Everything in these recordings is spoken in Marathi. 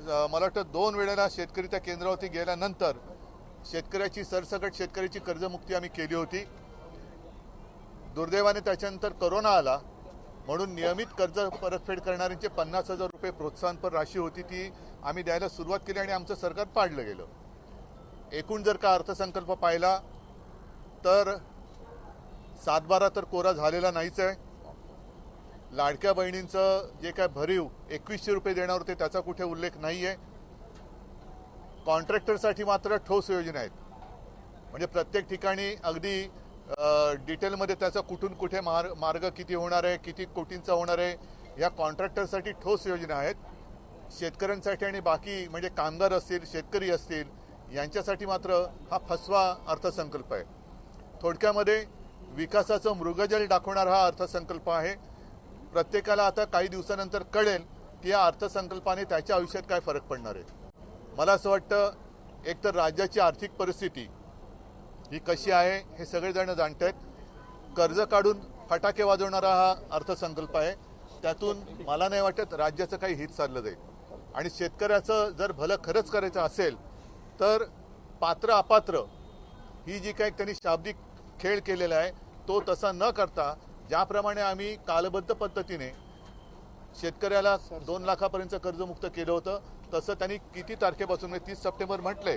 मला वाटतं 2 वेळेला शेतकरी त्या केंद्रावरती गेल्यानंतर शेतकऱ्याची सरसकट शेतकऱ्याची कर्जमुक्ती आम्ही केली होती। दुर्दैवाने त्याच्यानंतर कोरोना आला म्हणून नियमित कर्ज परतफेड करणाऱ्यांचे 50,000 रुपये प्रोत्साहनपर राशी होती ती आम्ही द्यायला सुरुवात केली आणि आमचं सरकार पाडलं गेलं। एकूण जर का अर्थसंकल्प पाहिला तर 7-12 तर कोरा झालेला नाहीच आहे। लाडक्या बहिणींचं जे काय भरीव 2100 रुपये देणार होते त्याचा कुठे उल्लेख नाही आहे। कॉन्ट्रॅक्टरसाठी मात्र ठोस योजना आहेत, म्हणजे प्रत्येक ठिकाणी अगदी डिटेलमध्ये त्याचा कुठून कुठे मार्ग किती होणार आहे, किती कोटींचा होणार आहे, या कॉन्ट्रॅक्टरसाठी ठोस योजना आहेत। शेतकऱ्यांसाठी आणि बाकी म्हणजे कामगार असतील, शेतकरी असतील यांच्यासाठी मात्र हा फसवा अर्थसंकल्प आहे। थोडक्यामध्ये विकासाचं मृगजल दाखवणारा हा अर्थसंकल्प आहे। प्रत्येकाला आता काही दिवसानंतर कळेल की या अर्थसंकल्पाने त्याच्या आयुष्यात काय फरक पडणार आहे। मला असं वाटतं एकतर राज्याची आर्थिक परिस्थिती ही कशी आहे हे सगळेजण जाणतात। कर्ज काढून फटाके वाजवणारा हा अर्थसंकल्प आहे, त्यातून मला नाही वाटत राज्याचं काही हित साधलं जाईल। आणि शेतकऱ्याचं जर भलं खरंच करायचं असेल तर पात्र अपात्र ही जी काही त्यांनी शाब्दिक खेळ केलेला आहे तो तसा न करता ज्याप्रमाणे आम्ही कालबद्ध पद्धतीने शेतकऱ्याला 2 लाखापर्यंत कर्जमुक्त केलं होतं तसं त्यांनी किती तारखेपासून म्हणजे 30 सप्टेंबर म्हटले,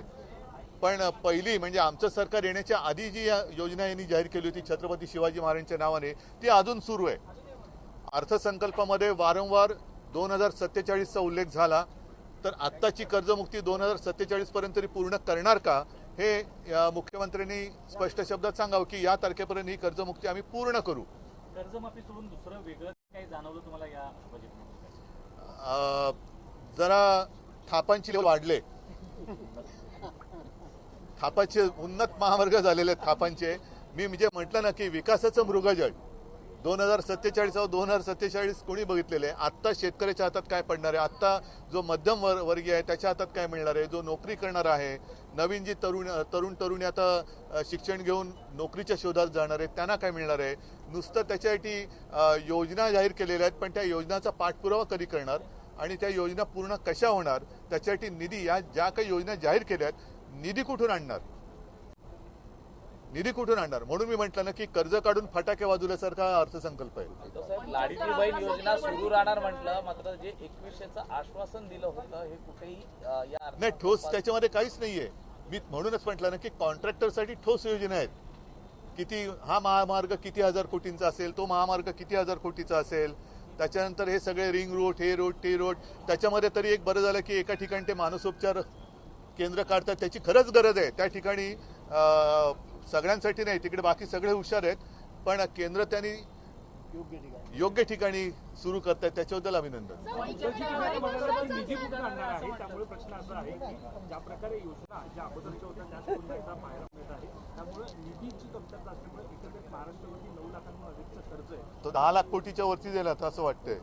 पण पहिली म्हणजे आमचं सरकार येण्याच्या आधी जी योजना यांनी जाहीर केली होती छत्रपती शिवाजी महाराजांच्या नावाने ती अजून सुरू आहे। अर्थसंकल्पामध्ये वारंवार 2047चा उल्लेख झाला, तर आत्ताची कर्जमुक्ती 2047 पर्यंत तरी पूर्ण करणार का हे मुख्यमंत्र्यांनी स्पष्ट शब्दात सांगावं की या तारखेपर्यंत ही कर्जमुक्ती आम्ही पूर्ण करू। कर्जमाफी सोडून दुसरं वेगळं काही जाणवलं तुम्हाला या बजेटमध्ये? जरा थापांची वाढले, थापाचे उन्नत महामार्ग झालेले आहेत थापांचे। मी म्हणजे म्हटलं ना की विकासाचं मृगजळ 2047 कोणी बघितलेलं आहे? आत्ता शेतकऱ्याच्या हातात काय पडणार आहे, आत्ता जो मध्यम वर्गीय आहे त्याच्या हातात काय मिळणार आहे, जो नोकरी करणार आहे, नवीन जी तरुणी आता शिक्षण घेऊन नोकरीच्या शोधात जाणार आहेत त्यांना काय मिळणार आहे। नुसतं त्याच्यासाठी योजना जाहीर केलेल्या आहेत, पण त्या योजनाचा पाठपुरावा कधी करणार आणि त्या योजना पूर्ण कशा होणार, त्याच्यासाठी निधी या ज्या काही योजना जाहीर केल्या आहेत निधी कुठून आणणार, निधी कुठून आणणार? म्हणून मी म्हटलं ना की कर्ज काढून फटाके वाजवल्यासारखा अर्थसंकल्प आहे। लाडकी बहीण योजना सुरू राहणार म्हटलं, मात्र जे 2100चं आश्वासन दिलं होतं हे कुठेही या नाही ठोस त्याच्यामध्ये काहीच नाहीये। मी म्हणूनच म्हटलं ना की कॉन्ट्रॅक्टरसाठी ठोस योजना आहेत। किती हा महामार्ग किती हजार कोटींचा असेल, तो महामार्ग किती हजार कोटीचा असेल, त्याच्यानंतर हे सगळे रिंग रोड, हे रोड, ते रोड, त्याच्यामध्ये तरी एक बरं झालं की एका ठिकाणी ते मानसोपचार केंद्र काढतात, त्याची खरंच गरज आहे। त्या ठिकाणी सगळ्यांसाठी नाही, तिकडे बाकी सगळे हुशार आहेत, पण केंद्र त्यांनी योग्य ठिकाणी सुरू करतात त्याच्याबद्दल अभिनंदन। निधी कुठे आणणार आहे त्यामुळे प्रश्न असा आहे की ज्या प्रकारे योजना ज्या अगोदरच्या होत्या त्या सुरू पाहायला मिळत आहे, त्यामुळे निधीची कमतरता असल्यामुळे एकंदरीत महाराष्ट्रावरती 9 लाखांहून अधिकचं कर्ज आहे, तो 10 लाख कोटीच्या वरती गेला असं वाटतंय।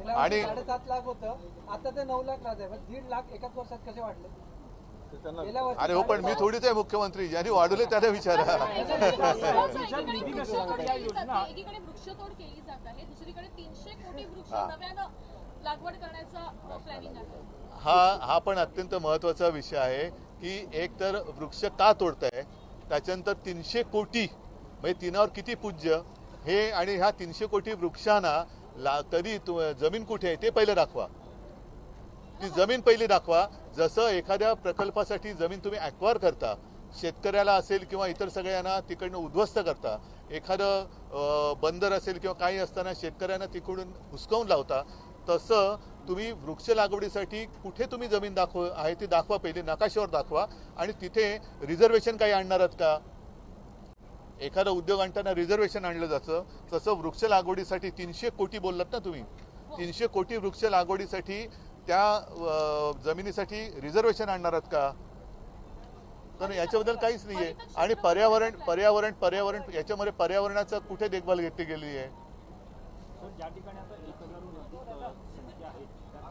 आणि 7.5 लाख होतं, आता ते 9 लाख आहे, 1.5 लाख एकाच वर्षात कसे वाढले? अरे हो, पण मी थोडीच आहे मुख्यमंत्री, ज्यांनी वाढवले त्याला विचारा। एकीकडे वृक्षतोड केली जात आहे, दुसरीकडे 300 कोटी वृक्ष नव्यानं लागवड करण्याचा प्लॅनिंग आहे। हा पण अत्यंत महत्वाचा विषय आहे की एक तर वृक्ष का तोडताय, त्याच्यानंतर 300 कोटी म्हणजे तिनावर किती पूज्य हे, आणि ह्या 300 कोटी वृक्षांना तरी जमीन कुठे आहे ते पहिलं दाखवा, ती जमीन पहिली दाखवा। जसं एखाद्या प्रकल्पासाठी जमीन तुम्ही ॲक्वायर करता, शेतकऱ्याला असेल किंवा इतर सगळ्यांना तिकडनं उद्ध्वस्त करता, एखादं बंदर असेल किंवा काही असताना शेतकऱ्यांना तिकडून हुसकावून लावता, तसं तुम्ही वृक्ष लागवडीसाठी कुठे तुम्ही जमीन आहे ती दाखवा, पहिली नकाशावर दाखवा, आणि तिथे रिझर्वेशन काही आणणार आहात का? एखादा उद्योग आणताना रिझर्वेशन आणलं जातं, तसं वृक्ष लागवडीसाठी 300 कोटी बोललात ना तुम्ही, 300 कोटी वृक्ष लागवडीसाठी त्या जमिनीसाठी रिझर्वेशन आणणार आहात का? तर याच्याबद्दल काहीच नाहीये। आणि पर्यावरण याच्यामध्ये पर्यावरणाचं कुठे देखभाल घेतली गेली आहे? ज्या ठिकाणी आता 1000हून अधिक संख्या आहे त्या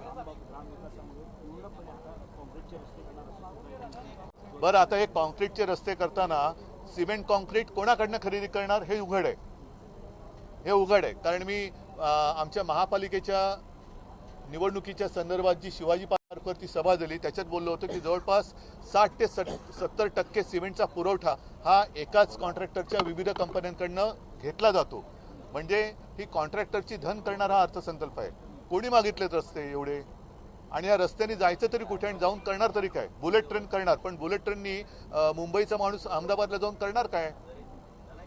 ग्रामविकासामुळे पूर्णपणे आता कॉन्क्रीटचे रस्ते करणार। बरं, आता हे कॉन्क्रीटचे रस्ते करताना सिमेंट कॉन्क्रीट कोणाकडनं खरेदी करणार हे उघड आहे, हे उघड आहे। कारण मी आमच्या महापालिकेच्या निवडणुकीच्या संदर्भात जी शिवाजी पार्कवरती सभा झाली त्याच्यात बोललो होतो की जवळपास 60 ते 70% सिमेंटचा पुरवठा हा एकाच कॉन्ट्रॅक्टरच्या विविध कंपन्यांकडनं घेतला जातो. म्हणजे ही कॉन्ट्रॅक्टरची धन करणारा हा अर्थसंकल्प आहे. कोणी मागितलेत रस्ते एवढे, आणि या रस्त्याने जायचं तरी कुठे आणि जाऊन करणार तरी काय? बुलेट ट्रेन करणार, पण बुलेट ट्रेननी मुंबईचा माणूस अहमदाबादला जाऊन करणार काय?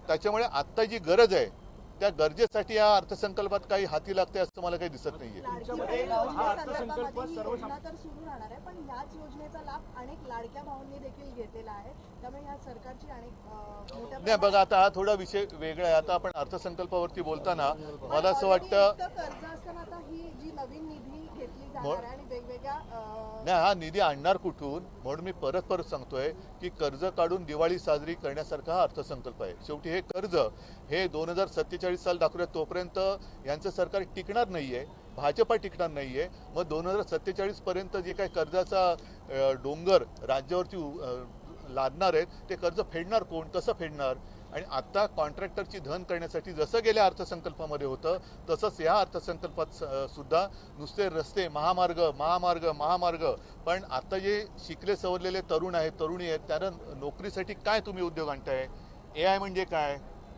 त्याच्यामुळे आत्ता जी गरज आहे त्या गरजेसाठी या अर्थसंकल्पात काही हाती लागते असं मला काही दिसत नाहीये. हा अर्थसंकल्प योजना तर सुरू राहणार आहे, पण ह्याच योजनेचा लाभ अनेक लाडक्या भावांनी देखील घेतलेला आहे. त्यामुळे ह्या सरकारची अनेक मोठ्या नाही बघा, आता हा थोडा विषय वेगळा आहे. आता आपण अर्थसंकल्पावरती बोलताना मला असं वाटतं कर्ज असताना आता ही जी नवीन निधी घेतली जाणार आहे आणि वेगवेगळ्या नाही, हा निधी आणणार कुठून? म्हणून मी परत सांगतोय की कर्ज काढून दिवाळी साजरी करण्यासारखा हा अर्थसंकल्प आहे. शेवटी हे कर्ज हे 2047 साल दाखवूया तोपर्यंत यांचं सरकार टिकणार नाहीये, भाजपा टिकणार नाहीये. मग 2047 पर्यंत जे काही कर्जाचा डोंगर राज्यावरती लादणार आहेत ते कर्ज फेडणार कोण, कसं फेडणार? आणि आता कॉन्ट्रॅक्टरची धन करण्यासाठी जसं गेल्या अर्थसंकल्पामध्ये होतं तसंच या अर्थसंकल्पात सुद्धा नुसते रस्ते, महामार्ग, पण आता जे शिकले सवरलेले तरुण आहेत, तरुणी आहेत, त्यांना नोकरीसाठी काय तुम्ही उद्योग आणताय? AI म्हणजे काय,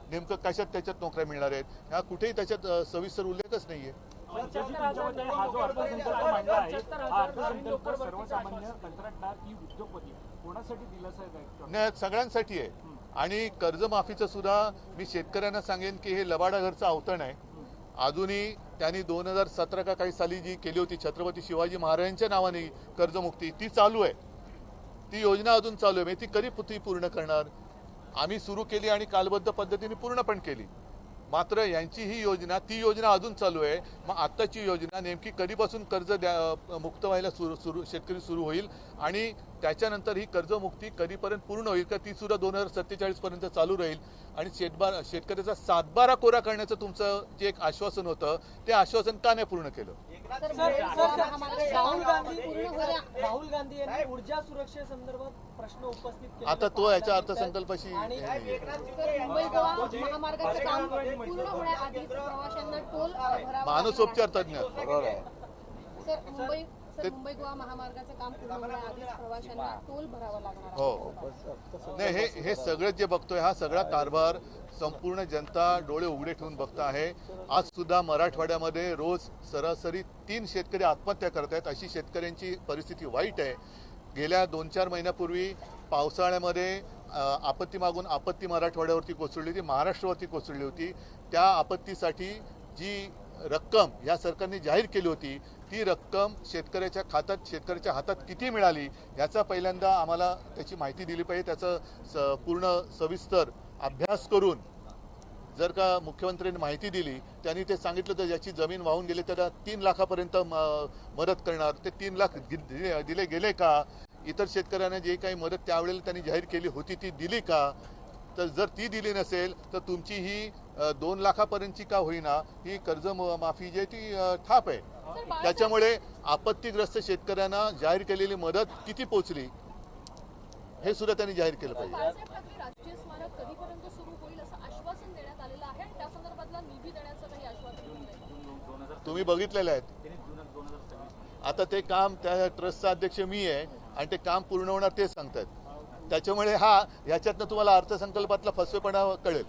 नेमकं कशात त्याच्यात नोकऱ्या मिळणार आहेत? ह्या कुठेही त्याच्यात सविस्तर उल्लेखच नाहीये. हा जो अर्थसंकल्प मांडला आहे हा अर्थसंकल्प सर्वसामान्य कंत्राटदार की उद्योगपती कोणासाठी दिलासा आहे? नाही, सगळ्यांसाठी आहे. आणि कर्जमाफीचं सुद्धा मी शेतकऱ्यांना सांगेन की हे लबाडाघरचं आवतण आहे. अजूनही त्यांनी 2017 का काही साली जी केली होती छत्रपती शिवाजी महाराजांच्या नावाने कर्जमुक्ती, ती चालू आहे. ती योजना अजून चालू आहे. ती कधी ती पूर्ण करणार? आम्ही सुरू केली आणि कालबद्ध पद्धतीने पूर्ण पण केली. मात्र यांची ही योजना, ती योजना अजून चालू आहे. मग आत्ताची योजना नेमकी कधीपासून कर्ज मुक्त व्हायला शेतकरी सुरू होईल आणि त्याच्यानंतर ही कर्जमुक्ती कधीपर्यंत पूर्ण होईल का ती सुद्धा 2047 पर्यंत चालू राहील? आणि शेतकऱ्याचा 7/12 कोरा करण्याचं तुमचं जे एक आश्वासन होतं ते आश्वासन का नाही पूर्ण केलं? राहुल गांधी यांनी ऊर्जा सुरक्षेसंदर्भात प्रश्न उपस्थित केले. आता तो याच्या अर्थसंकल्पाशी मुंबई गोवा महामार्गाचं काम पूर्ण होण्याआधीच प्रवाशांना टोल भरावा मानसोपचार तज्ञ सर मुंबई गोवा महामार्गाचं काम पूर्ण होण्याआधीच प्रवाशांना टोल भरावा लागणार आहे. हो, नाही, हे सगळं जे बघतोय हा सगळा कारभार संपूर्ण जनता डोळे उघडे ठेवून बघत आहे. आज सुद्धा मराठवाड्यामध्ये रोज सरासरी 3 शेतकरी आत्महत्या करत आहेत. अशी शेतकऱ्यांची परिस्थिती वाईट आहे. गेल्या 2-4 महिन्यापूर्वी पावसाळ्यामध्ये आपत्ती मागून आपत्ती मराठवाड्यावरती कोसळली होती, महाराष्ट्रावरती कोसळली होती. त्या आपत्तीसाठी जी रक्कम या सरकारने जाहीर केली होती ती रक्कम शेतकऱ्याच्या हातात किती मिळाली याचा पहिल्यांदा आम्हाला त्याची माहिती दिली पाहिजे. त्याचं पूर्ण सविस्तर अभ्यास करून जर का मुख्यमंत्र्यांनी माहिती दिली, त्यांनी ते सांगितलं तर ज्याची जमीन वाहून गेली त्याला 3 लाखापर्यंत मदत करणार. ते 3 लाख दिले गेले का? इतर शेतकऱ्यांना जे काही मदत त्यावेळेला त्यांनी जाहीर केली होती ती दिली का? तर जर ती दिली नसेल तर तुमची ही 2 लाखापर्यंतची का होईना ही कर्ज माफी जी आहे ती ठाप आहे. त्याच्यामुळे आपत्तीग्रस्त शेतकऱ्यांना जाहीर केलेली मदत किती पोहोचली हे सुद्धा त्यांनी जाहीर केलं पाहिजे. राष्ट्रीय स्मारक कधीपर्यंत सुरू होईल असं आश्वासन देण्यात आलेलं आहे आणि त्या संदर्भातला निधी देण्याचं काही आश्वासन तुम्ही बघितलेलं आहेत. आता ते काम त्या ट्रस्टचा अध्यक्ष मी आहे आणि ते काम पूर्ण होणार ते सांगतात. त्याच्यामुळे ह्याच्यातनं तुम्हाला अर्थसंकल्पातला फसवेपणा कळेल.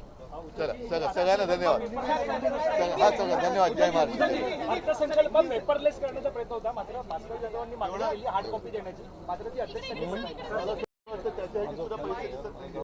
चला सगळ्यांना धन्यवाद. धन्यवाद. जय महाराष्ट्र. अर्थसंकल्प पेपरलेस करण्याचा प्रयत्न होता, मात्र भास्कर जाधवांनी मागणी केली हार्ड कॉपी देण्याची, मात्र ती अध्यक्षांनी